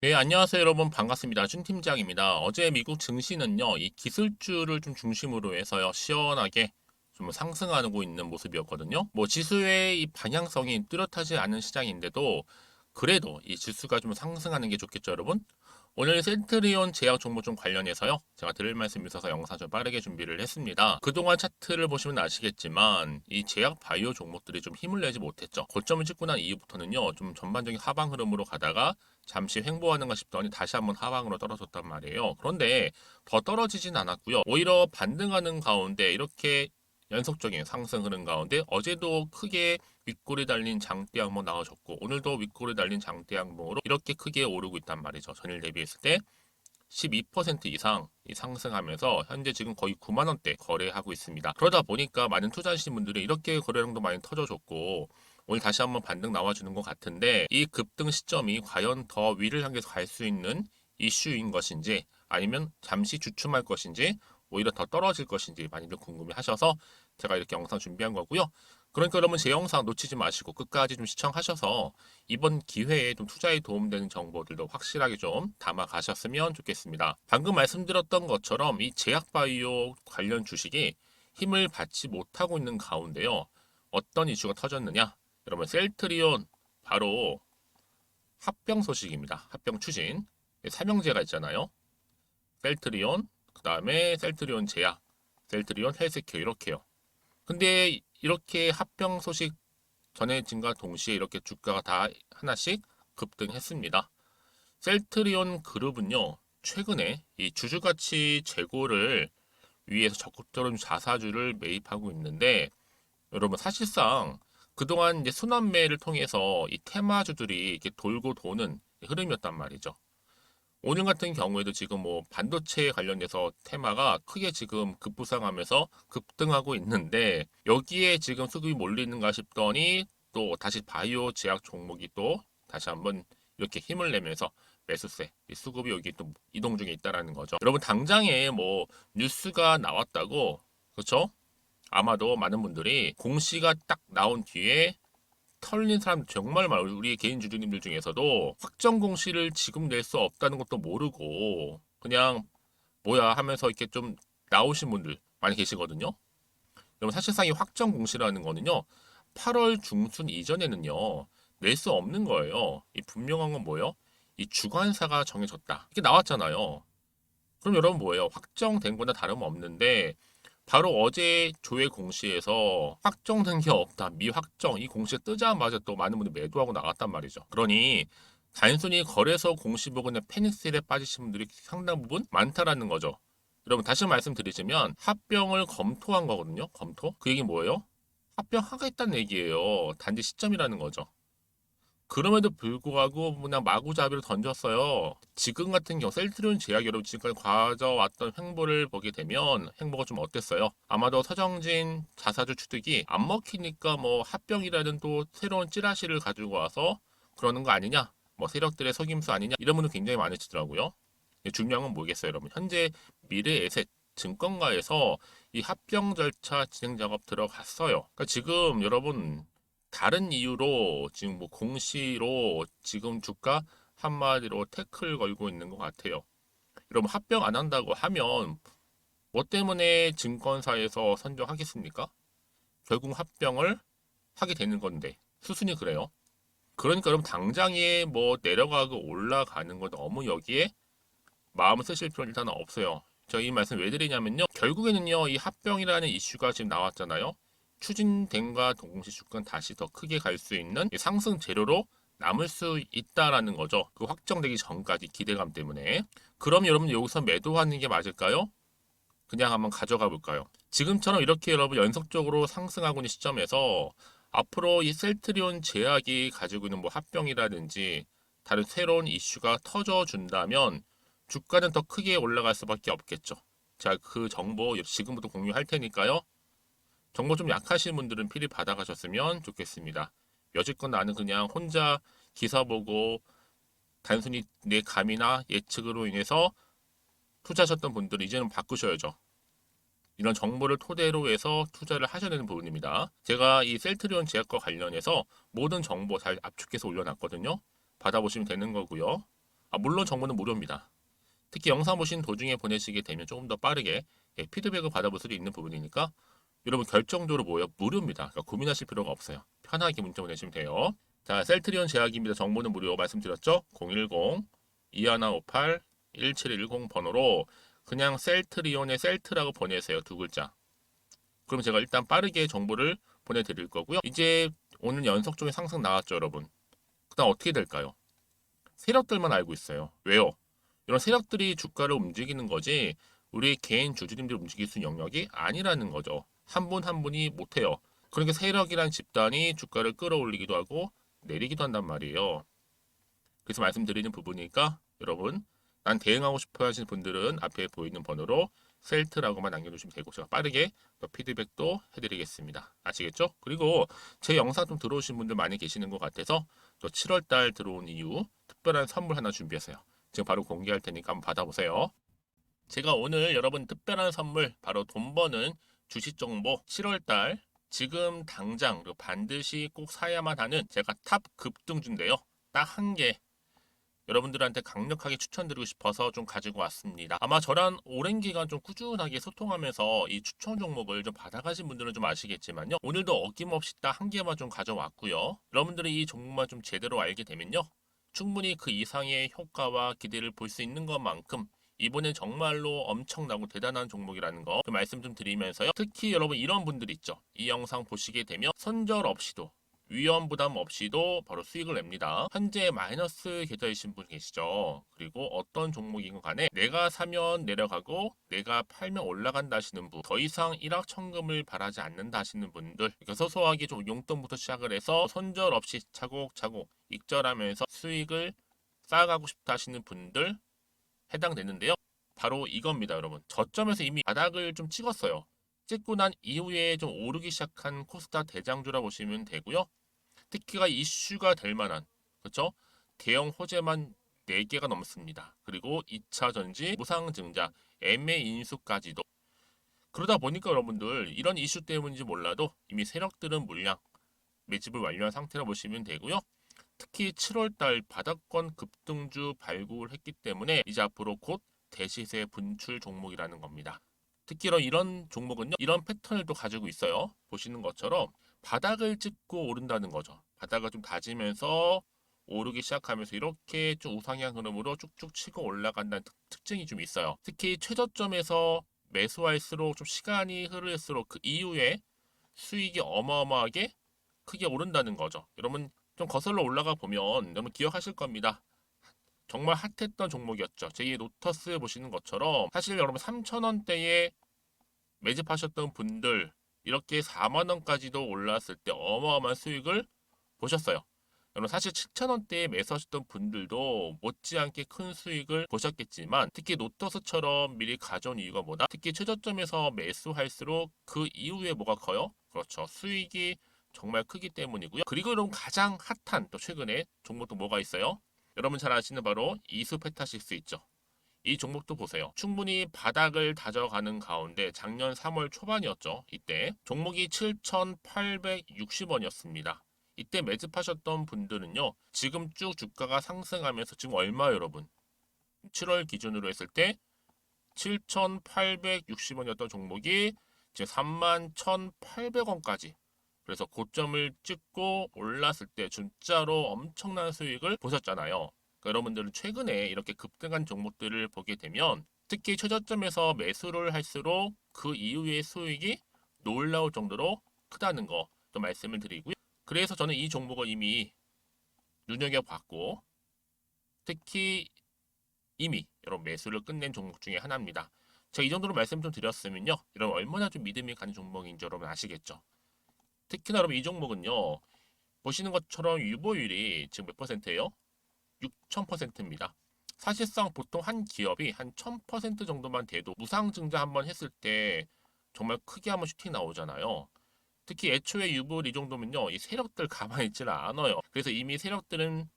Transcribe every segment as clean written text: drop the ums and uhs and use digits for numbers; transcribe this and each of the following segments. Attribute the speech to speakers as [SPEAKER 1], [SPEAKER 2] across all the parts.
[SPEAKER 1] 네, 안녕하세요, 여러분. 반갑습니다. 준 팀장입니다. 어제 미국 증시는요, 이 기술주를 좀 중심으로 해서요, 시원하게 좀 상승하고 있는 모습이었거든요. 뭐, 지수의 이 방향성이 뚜렷하지 않은 시장인데도, 그래도 이 지수가 좀 상승하는 게 좋겠죠, 여러분? 오늘 센트리온 제약 종목 좀 관련해서요, 제가 드릴 말씀이 있어서 영상 좀 빠르게 준비를 했습니다. 그동안 차트를 보시면 아시겠지만, 이 제약 바이오 종목들이 좀 힘을 내지 못했죠. 고점을 찍고 난 이후부터는요, 좀 전반적인 하방 흐름으로 가다가 잠시 횡보하는가 싶더니 다시 한번 하방으로 떨어졌단 말이에요. 그런데 더 떨어지진 않았고요. 오히려 반등하는 가운데 이렇게 연속적인 상승 흐름 가운데 어제도 크게 윗골이 달린 장대 항목 나와줬고 오늘도 윗골이 달린 장대 항목으로 이렇게 크게 오르고 있단 말이죠. 전일 대비했을 때 12% 이상 상승하면서 현재 지금 거의 9만 원대 거래하고 있습니다. 그러다 보니까 많은 투자하시는 분들이 이렇게 거래량도 많이 터져줬고 오늘 다시 한번 반등 나와주는 것 같은데 이 급등 시점이 과연 더 위를 향해서 갈 수 있는 이슈인 것인지 아니면 잠시 주춤할 것인지 오히려 더 떨어질 것인지 많이들 궁금해 하셔서 제가 이렇게 영상 준비한 거고요. 그러니까 여러분 제 영상 놓치지 마시고 끝까지 좀 시청하셔서 이번 기회에 좀 투자에 도움되는 정보들도 확실하게 좀 담아 가셨으면 좋겠습니다. 방금 말씀드렸던 것처럼 이 제약바이오 관련 주식이 힘을 받지 못하고 있는 가운데요. 어떤 이슈가 터졌느냐? 여러분 셀트리온 바로 합병 소식입니다. 합병 추진. 삼형제가 있잖아요. 셀트리온, 그 다음에 셀트리온 제약, 셀트리온 헬스케어 이렇게요. 근데 이렇게 합병 소식 전해진과 동시에 이렇게 주가가 다 하나씩 급등했습니다. 셀트리온 그룹은요, 최근에 이 주주가치 제고를 위해서 적극적으로 자사주를 매입하고 있는데, 여러분 사실상 그동안 이제 순환매를 통해서 이 테마주들이 이렇게 돌고 도는 흐름이었단 말이죠. 오늘 같은 경우에도 지금 뭐 반도체 관련해서 테마가 크게 지금 급부상하면서 급등하고 있는데 여기에 지금 수급이 몰리는가 싶더니 또 다시 바이오 제약 종목이 또 다시 한번 이렇게 힘을 내면서 매수세, 수급이 여기 또 이동 중에 있다라는 거죠. 여러분 당장에 뭐 뉴스가 나왔다고 그렇죠? 아마도 많은 분들이 공시가 딱 나온 뒤에 털린 사람 정말 많아요. 우리 개인 주주님들 중에서도 확정 공시를 지금 낼 수 없다는 것도 모르고 그냥 뭐야 하면서 이렇게 좀 나오신 분들 많이 계시거든요. 그럼 사실상 이 확정 공시라는 거는요. 8월 중순 이전에는요. 낼 수 없는 거예요. 이 분명한 건 뭐예요? 이 주관사가 정해졌다. 이게 나왔잖아요. 그럼 여러분 뭐예요? 확정된 거나 다름없는데 바로 어제 조회 공시에서 확정된 게 없다. 미확정. 이 공시가 뜨자마자 또 많은 분들이 매도하고 나갔단 말이죠. 그러니 단순히 거래소 공시 보고 그냥 패닉셀에 빠지신 분들이 상당 부분 많다라는 거죠. 여러분 다시 말씀드리자면 합병을 검토한 거거든요. 검토. 그 얘기 뭐예요? 합병하겠다는 얘기예요. 단지 시점이라는 거죠. 그럼에도 불구하고 그냥 마구잡이로 던졌어요. 지금 같은 경우 셀트리온 제약이 여러분 지금까지 가져왔던 횡보를 보게 되면 횡보가 좀 어땠어요? 아마도 서정진 자사주 취득이 안 먹히니까 뭐 합병이라는 또 새로운 찌라시를 가지고 와서 그러는 거 아니냐? 뭐 세력들의 속임수 아니냐? 이런 분들 굉장히 많으시더라고요. 중요한 건 뭐겠어요, 여러분? 현재 미래에셋 증권가에서 이 합병 절차 진행 작업 들어갔어요. 그러니까 지금 여러분 다른 이유로 지금 뭐 공시로 지금 주가 한마디로 태클 걸고 있는 것 같아요. 여러분 합병 안 한다고 하면 뭐 때문에 증권사에서 선정하겠습니까? 결국 합병을 하게 되는 건데 수순이 그래요. 그러니까 여러분 당장에 뭐 내려가고 올라가는 건 너무 여기에 마음을 쓰실 필요는 일단 없어요. 저 이 말씀 왜 드리냐면요. 결국에는요, 이 합병이라는 이슈가 지금 나왔잖아요. 추진된과 동시 주가는 다시 더 크게 갈 수 있는 상승 재료로 남을 수 있다라는 거죠. 그 확정되기 전까지 기대감 때문에. 그럼 여러분 여기서 매도하는 게 맞을까요? 그냥 한번 가져가 볼까요? 지금처럼 이렇게 여러분 연속적으로 상승하고 있는 시점에서 앞으로 이 셀트리온 제약이 가지고 있는 뭐 합병이라든지 다른 새로운 이슈가 터져준다면 주가는 더 크게 올라갈 수밖에 없겠죠. 자, 그 정보 지금부터 공유할 테니까요. 정보 좀 약하신 분들은 필히 받아가셨으면 좋겠습니다. 여지껏 나는 그냥 혼자 기사 보고 단순히 내 감이나 예측으로 인해서 투자하셨던 분들은 이제는 바꾸셔야죠. 이런 정보를 토대로 해서 투자를 하셔야 되는 부분입니다. 제가 이 셀트리온 제약과 관련해서 모든 정보 잘 압축해서 올려놨거든요. 받아보시면 되는 거고요. 물론 정보는 무료입니다. 특히 영상 보신 도중에 보내시게 되면 조금 더 빠르게 피드백을 받아볼 수도 있는 부분이니까 여러분 결정적으로 뭐예요? 무료입니다. 그러니까 고민하실 필요가 없어요. 편하게 문자 보내시면 돼요. 자, 셀트리온 제약입니다. 정보는 무료 말씀드렸죠? 010-2158-1710 번호로 그냥 셀트리온의 셀트라고 보내세요. 두 글자. 그럼 제가 일단 빠르게 정보를 보내드릴 거고요. 이제 오늘 연속적인 상승 나왔죠, 여러분. 그 다음 어떻게 될까요? 세력들만 알고 있어요. 왜요? 이런 세력들이 주가를 움직이는 거지 우리 개인 주주님들 움직일 수 있는 영역이 아니라는 거죠. 한 분 한 분이 못해요. 그러니까 세력이란 집단이 주가를 끌어올리기도 하고 내리기도 한단 말이에요. 그래서 말씀드리는 부분이니까 여러분 난 대응하고 싶어 하시는 분들은 앞에 보이는 번호로 셀트라고만 남겨주시면 되고 제가 빠르게 또 피드백도 해드리겠습니다. 아시겠죠? 그리고 제 영상 좀 들어오신 분들 많이 계시는 것 같아서 또 7월달 들어온 이후 특별한 선물 하나 준비했어요. 지금 바로 공개할 테니까 한번 받아보세요. 제가 오늘 여러분 특별한 선물 바로 돈 버는 주식 정보 7월달 지금 당장 반드시 꼭 사야만 하는 제가 탑 급등주인데요. 딱 한 개 여러분들한테 강력하게 추천드리고 싶어서 좀 가지고 왔습니다. 아마 저랑 오랜 기간 좀 꾸준하게 소통하면서 이 추천 종목을 좀 받아가신 분들은 좀 아시겠지만요. 오늘도 어김없이 딱 한 개만 좀 가져왔고요. 여러분들이 이 종목만 좀 제대로 알게 되면요. 충분히 그 이상의 효과와 기대를 볼 수 있는 것만큼 이번엔 정말로 엄청나고 대단한 종목이라는 거 그 말씀 좀 드리면서요. 특히 여러분 이런 분들 있죠. 이 영상 보시게 되면 손절 없이도 위험 부담 없이도 바로 수익을 냅니다. 현재 마이너스 계좌이신 분 계시죠? 그리고 어떤 종목이건 간에 내가 사면 내려가고 내가 팔면 올라간다 하시는 분, 더 이상 일확천금을 바라지 않는다 하시는 분들, 그러니까 소소하게 좀 용돈부터 시작을 해서 손절 없이 차곡차곡 익절하면서 수익을 쌓아가고 싶다 하시는 분들 해당되는데요. 바로 이겁니다, 여러분. 저점에서 이미 바닥을 좀 찍었어요. 찍고 난 이후에 좀 오르기 시작한 코스닥 대장주라 보시면 되고요. 특히가 이슈가 될 만한 그렇죠? 대형 호재만 4개가 넘습니다. 그리고 2차 전지, 무상증자, 애매 인수까지도. 그러다 보니까 여러분들 이런 이슈 때문인지 몰라도 이미 세력들은 물량 매집을 완료한 상태라 보시면 되고요. 특히 7월달 바닥권 급등주 발굴을 했기 때문에 이제 앞으로 곧 대시세 분출 종목이라는 겁니다. 특히 이런 종목은요. 이런 패턴을 또 가지고 있어요. 보시는 것처럼 바닥을 찍고 오른다는 거죠. 바닥을 좀 다지면서 오르기 시작하면서 이렇게 좀 우상향 흐름으로 쭉쭉 치고 올라간다는 특징이 좀 있어요. 특히 최저점에서 매수할수록 좀 시간이 흐를수록 그 이후에 수익이 어마어마하게 크게 오른다는 거죠. 여러분 좀 거슬러 올라가 보면 여러분 기억하실 겁니다. 정말 핫했던 종목이었죠. 제2의 노터스 보시는 것처럼 사실 여러분 3,000원대에 매집하셨던 분들 이렇게 4만 원까지도 올랐을 때 어마어마한 수익을 보셨어요. 여러분 사실 7,000원대에 매수하셨던 분들도 못지않게 큰 수익을 보셨겠지만 특히 노터스처럼 미리 가져온 이유가 뭐다? 특히 최저점에서 매수할수록 그 이후에 뭐가 커요? 그렇죠. 수익이 정말 크기 때문이고요. 그리고 여러분 가장 핫한 또 최근에 종목도 뭐가 있어요? 여러분 잘 아시는 바로 이수페타식스 있죠. 이 종목도 보세요. 충분히 바닥을 다져가는 가운데 작년 3월 초반이었죠. 이때 종목이 7,860원이었습니다. 이때 매집하셨던 분들은요. 지금 쭉 주가가 상승하면서 지금 얼마 여러분? 7월 기준으로 했을 때 7,860원이었던 종목이 이제 31,800원까지 그래서 고점을 찍고 올랐을 때 진짜로 엄청난 수익을 보셨잖아요. 그러니까 여러분들은 최근에 이렇게 급등한 종목들을 보게 되면 특히 최저점에서 매수를 할수록 그 이후의 수익이 놀라울 정도로 크다는 거 또 말씀을 드리고요. 그래서 저는 이 종목을 이미 눈여겨봤고 특히 이미 여러분 매수를 끝낸 종목 중에 하나입니다. 제가 이 정도로 말씀 좀 드렸으면요. 여러분 얼마나 좀 믿음이 가는 종목인지 여러분 아시겠죠? 특히나 여러분 이 종목은요. 보시는 것처럼 유보율이 지금 몇 퍼센트예요? 6,000%입니다. 사실상 보통 한 기업이 한 1,000% 정도만 돼도 무상증자 한번 했을 때 정말 크게 한번 슈팅 나오잖아요. 특히 애초에 유보율 이 정도면요. 이 세력들 가만히 있지는 않아요. 그래서 이미 세력들은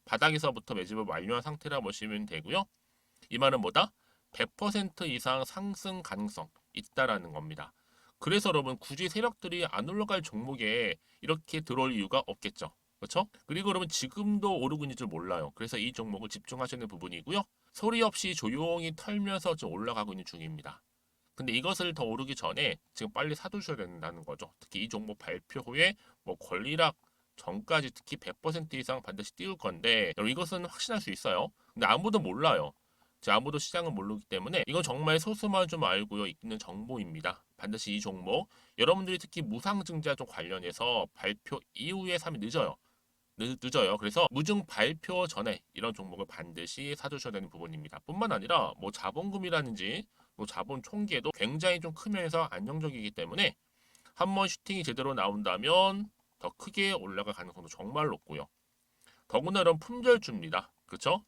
[SPEAKER 1] 바닥에서부터 매집을 완료한 상태라 보시면 되고요. 이 말은 뭐다? 100% 이상 상승 가능성 있다라는 겁니다. 그래서 여러분 굳이 세력들이 안 올라갈 종목에 이렇게 들어올 이유가 없겠죠. 그렇죠? 그리고 여러분 지금도 오르고 있는 줄 몰라요. 그래서 이 종목을 집중하시는 부분이고요. 소리 없이 조용히 털면서 좀 올라가고 있는 중입니다. 근데 이것을 더 오르기 전에 지금 빨리 사두셔야 된다는 거죠. 특히 이 종목 발표 후에 뭐 권리락 전까지 특히 100% 이상 반드시 띄울 건데 여러분 이것은 확신할 수 있어요. 근데 아무도 몰라요. 아무도 시장은 모르기 때문에 이건 정말 소수만 좀 알고 있는 정보입니다. 반드시 이 종목 여러분들이 특히 무상증자 좀 관련해서 발표 이후에 사면 늦어요. 늦어요. 그래서 무증 발표 전에 이런 종목을 반드시 사두셔야 되는 부분입니다. 뿐만 아니라 뭐 자본금이라든지 뭐 자본 총기에도 굉장히 좀 크면서 안정적이기 때문에 한번 슈팅이 제대로 나온다면 더 크게 올라갈 가능성도 정말 높고요. 더구나 이런 품절주입니다. 그렇죠?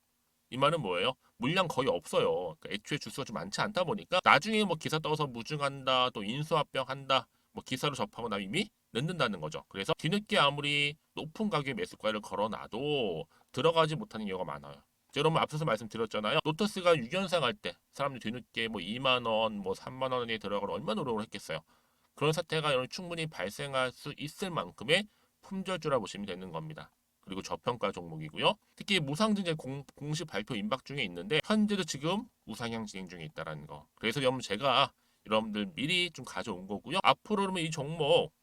[SPEAKER 1] 이 말은 뭐예요? 물량 거의 없어요. 그러니까 애초에 주수가 좀 많지 않다 보니까 나중에 뭐 기사 떠서 무증한다, 또 인수합병한다, 뭐 기사로 접하고 나면 이미 늦는다는 거죠. 그래서 뒤늦게 아무리 높은 가격의 매수가를 걸어놔도 들어가지 못하는 경우가 많아요. 여러분 앞서서 말씀드렸잖아요. 로터스가 6연상 할 때 사람들이 뒤늦게 뭐 2만 원, 뭐 3만 원에 들어가고 얼마나 노력을 했겠어요. 그런 사태가 충분히 발생할 수 있을 만큼의 품절주라 보시면 되는 겁니다. 그리고 저평가 종목이고요. 특히 무상증자 공식 발표 임박 중에 있는데 현재도 지금 우상향 진행 중에 있다는 거. 그래서 여러분 제가 여러분들 미리 좀 가져온 거고요. 앞으로 그러면 이 종목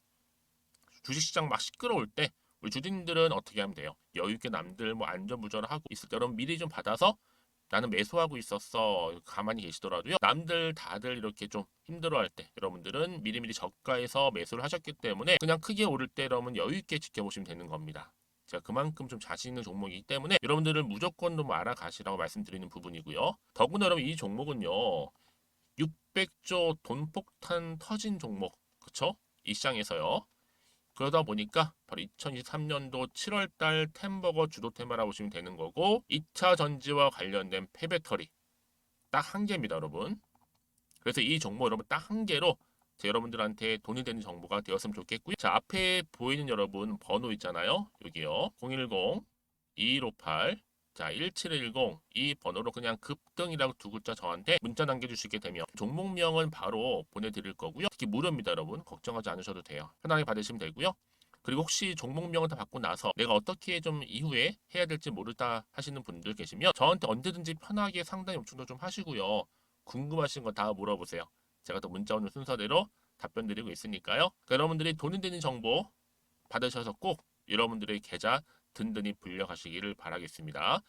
[SPEAKER 1] 주식시장 막 시끄러울 때 우리 주주님들은 어떻게 하면 돼요? 여유 있게 남들 뭐 안전부전을 하고 있을 때 여러분 미리 좀 받아서 나는 매수하고 있었어. 가만히 계시더라도요. 남들 다들 이렇게 좀 힘들어할 때 여러분들은 미리미리 저가에서 매수를 하셨기 때문에 그냥 크게 오를 때 여러분 여유 있게 지켜보시면 되는 겁니다. 제가 그만큼 좀 자신 있는 종목이기 때문에 여러분들은 무조건 좀 알아가시라고 말씀드리는 부분이고요. 더구나 여러분 이 종목은요. 600조 돈폭탄 터진 종목. 그쵸? 이 시장에서요. 그러다 보니까 바로 2023년도 7월달 템버거 주도 테마라고 보시면 되는 거고 2차 전지와 관련된 폐배터리 딱 한 개입니다, 여러분. 그래서 이 정보 여러분 딱 한 개로 여러분들한테 돈이 되는 정보가 되었으면 좋겠고요. 자, 앞에 보이는 여러분 번호 있잖아요. 여기요. 010-2158 자, 1710 이 번호로 그냥 급등이라고 두 글자 저한테 문자 남겨주시게 되면 종목명은 바로 보내드릴 거고요. 특히 무료입니다, 여러분. 걱정하지 않으셔도 돼요. 편하게 받으시면 되고요. 그리고 혹시 종목명을 다 받고 나서 내가 어떻게 좀 이후에 해야 될지 모르다 하시는 분들 계시면 저한테 언제든지 편하게 상담 요청도 좀 하시고요. 궁금하신 거 다 물어보세요. 제가 또 문자 오는 순서대로 답변 드리고 있으니까요. 그러니까 여러분들이 돈이 되는 정보 받으셔서 꼭 여러분들의 계좌 든든히 불려가시기를 바라겠습니다.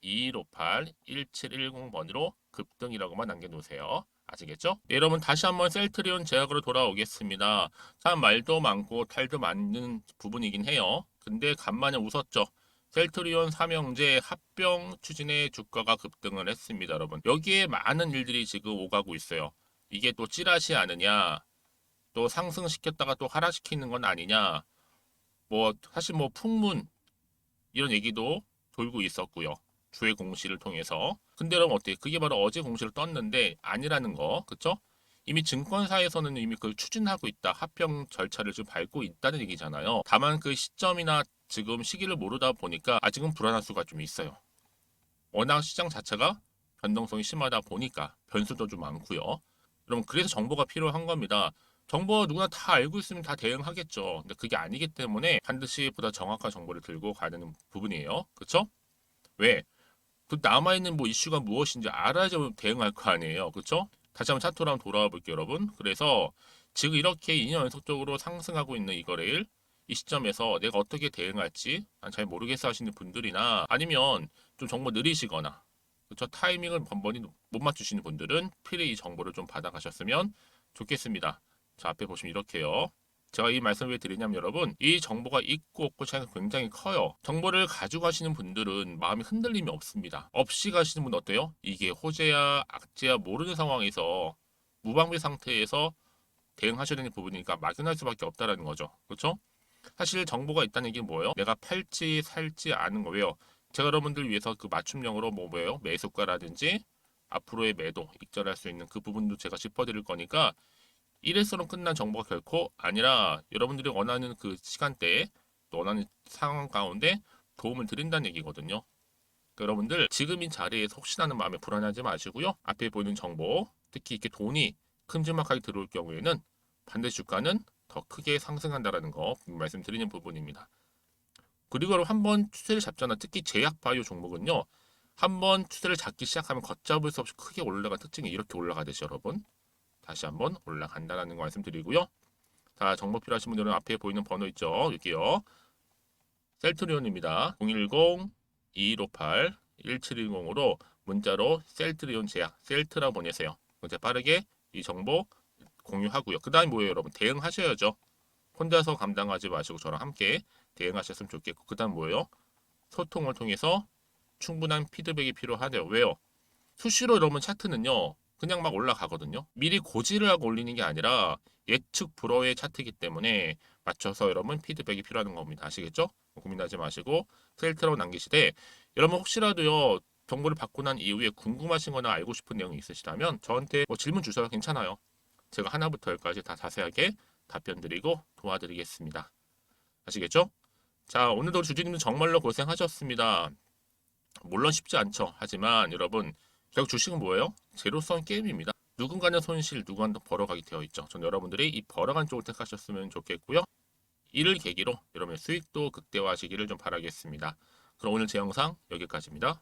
[SPEAKER 1] 010-2158-1710번으로 급등이라고만 남겨놓으세요. 아시겠죠? 네, 여러분 다시 한번 셀트리온 제약으로 돌아오겠습니다. 참 말도 많고 탈도 많은 부분이긴 해요. 근데 간만에 웃었죠. 셀트리온 삼형제 합병 추진의 주가가 급등을 했습니다, 여러분. 여기에 많은 일들이 지금 오가고 있어요. 이게 또 찌라시 아니냐, 또 상승시켰다가 또 하락시키는 건 아니냐, 뭐 사실 뭐 풍문 이런 얘기도 돌고 있었고요. 주회 공시를 통해서. 근데 여러분 어때요? 그게 바로 어제 공시를 떴는데 아니라는 거, 그쵸? 이미 증권사에서는 이미 그걸 추진하고 있다. 합병 절차를 좀 밟고 있다는 얘기잖아요. 다만 그 시점이나 지금 시기를 모르다 보니까 아직은 불안할 수가 좀 있어요. 워낙 시장 자체가 변동성이 심하다 보니까 변수도 좀 많고요. 여러분 그래서 정보가 필요한 겁니다. 정보 누구나 다 알고 있으면 다 대응하겠죠. 근데 그게 아니기 때문에 반드시 보다 정확한 정보를 들고 가야 되는 부분이에요. 그렇죠? 왜? 그 남아있는 뭐 이슈가 무엇인지 알아야지 대응할 거 아니에요. 그렇죠? 다시 한번 차트로 한번 돌아와 볼게요, 여러분. 그래서 지금 이렇게 2년 연속적으로 상승하고 있는 이거를 이 시점에서 내가 어떻게 대응할지 잘 모르겠어 하시는 분들이나 아니면 좀 정보 느리시거나 그렇죠? 타이밍을 번번이 못 맞추시는 분들은 필히 이 정보를 좀 받아가셨으면 좋겠습니다. 자, 앞에 보시면 이렇게요. 제가 이 말씀을 왜 드리냐면 여러분 이 정보가 있고 없고 차이가 굉장히 커요. 정보를 가지고 가시는 분들은 마음이 흔들림이 없습니다. 없이 가시는 분 어때요? 이게 호재야 악재야 모르는 상황에서 무방비 상태에서 대응하셔야 되는 부분이니까 막연할 수밖에 없다라는 거죠. 그렇죠? 사실 정보가 있다는 게 뭐예요? 내가 팔지 살지 아는 거예요. 제가 여러분들 위해서 그 맞춤형으로 뭐예요? 매수가라든지 앞으로의 매도 익절할 수 있는 그 부분도 제가 짚어드릴 거니까 일회성으로 끝난 정보가 결코 아니라 여러분들이 원하는 그 시간대에 또 원하는 상황 가운데 도움을 드린다는 얘기거든요. 그러니까 여러분들 지금 이 자리에서 혹시나 하는 마음에 불안하지 마시고요. 앞에 보이는 정보, 특히 이렇게 돈이 큼지막하게 들어올 경우에는 반대 주가는 더 크게 상승한다라는 거 말씀드리는 부분입니다. 그리고 한번 추세를 잡잖아. 특히 제약바이오 종목은요. 한번 추세를 잡기 시작하면 걷잡을 수 없이 크게 올라간 특징이 이렇게 올라가듯이 여러분. 다시 한번 올라간다라는 거 말씀드리고요. 자, 정보 필요하신 분들은 앞에 보이는 번호 있죠. 여기요. 셀트리온입니다. 010-2158-1710으로 문자로 셀트리온 제약, 셀트라 보내세요. 이제 빠르게 이 정보 공유하고요. 그 다음 뭐예요, 여러분? 대응하셔야죠. 혼자서 감당하지 마시고 저랑 함께 대응하셨으면 좋겠고, 그 다음 뭐예요? 소통을 통해서 충분한 피드백이 필요하네요. 왜요? 수시로 여러분 차트는요, 그냥 막 올라가거든요. 미리 고지를 하고 올리는 게 아니라 예측 불허의 차트이기 때문에 맞춰서 여러분 피드백이 필요한 겁니다. 아시겠죠? 고민하지 마시고 셀트로 남기시되, 여러분 혹시라도요 정보를 받고 난 이후에 궁금하신 거나 알고 싶은 내용이 있으시다면 저한테 뭐 질문 주셔도 괜찮아요. 제가 하나부터 열까지 다 자세하게 답변 드리고 도와드리겠습니다. 아시겠죠? 자, 오늘도 주주님들 정말로 고생하셨습니다. 물론 쉽지 않죠. 하지만 여러분, 결국 주식은 뭐예요? 제로섬 게임입니다. 누군가는 손실, 누군가는 벌어가게 되어 있죠. 전 여러분들이 이 벌어간 쪽을 택하셨으면 좋겠고요. 이를 계기로 여러분의 수익도 극대화하시기를 좀 바라겠습니다. 그럼 오늘 제 영상 여기까지입니다.